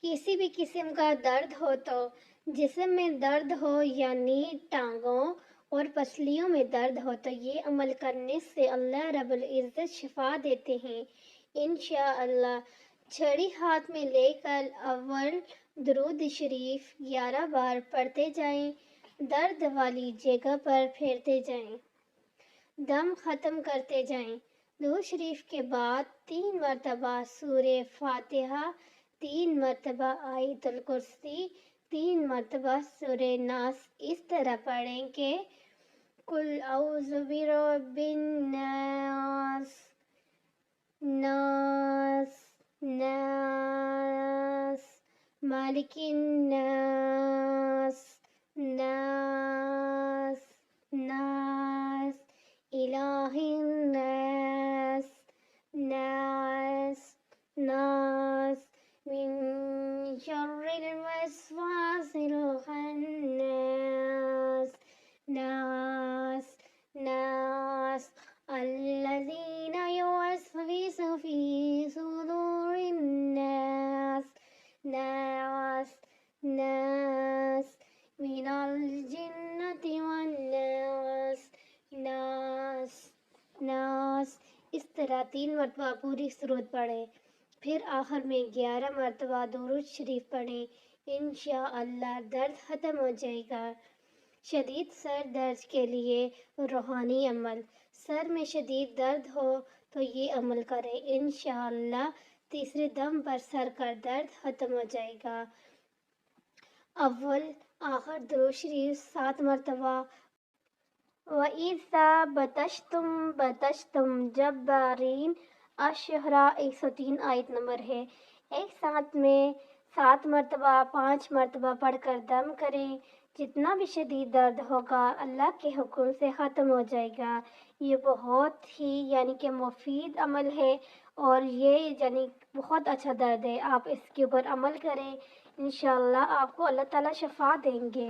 کسی بھی قسم کا درد ہو تو، جسم میں درد ہو یعنی ٹانگوں اور پسلیوں میں درد ہو تو یہ عمل کرنے سے اللہ رب العزت شفا دیتے ہیں انشاءاللہ۔ چھڑی ہاتھ میں لے کر اول درود شریف 11 بار پڑھتے جائیں، درد والی جگہ پر پھیرتے جائیں، دم ختم کرتے جائیں۔ درود شریف کے بعد 3 مرتبہ سورہ فاتحہ، 3 مرتبہ آیت الکرسی، 3 مرتبہ سورہ ناس اس طرح پڑھیں کہ قل اعوذ برب الناس، ناس، ناس، مالک الناس، ناس، ناس، الہ الناس، ناس، ناس، من شر الوسواس الخناس، ناس، ناس، الذين يوسوس في صدور الناس، ناس، ناس، من الجنة والناس، ناس، ناس۔ اس طرح 3 مرتبہ پوری سورت پڑھیں، پھر آخر میں 11 مرتبہ درود شریف پڑھیں، انشاءاللہ درد ختم ہو جائے گا۔ شدید سر درد کے لیے روحانی عمل۔ سر میں شدید درد ہو تو یہ عمل کریں، انشاءاللہ تیسرے دم پر سر کا درد ختم ہو جائے گا۔ اول آخر درود شریف 7 مرتبہ۔ وَإِذَا بَطَشْتُم بَطَشْتُم جَبَّارِينَ الشُّعَراء 103 آیت نمبر ہے۔ ایک ساتھ میں 7 مرتبہ 5 مرتبہ پڑھ کر دم کریں، جتنا بھی شدید درد ہوگا اللہ کے حکم سے ختم ہو جائے گا۔ یہ بہت ہی کہ مفید عمل ہے اور یہ بہت اچھا درد ہے۔ آپ اس کے اوپر عمل کریں، انشاءاللہ آپ کو اللہ تعالیٰ شفا دیں گے۔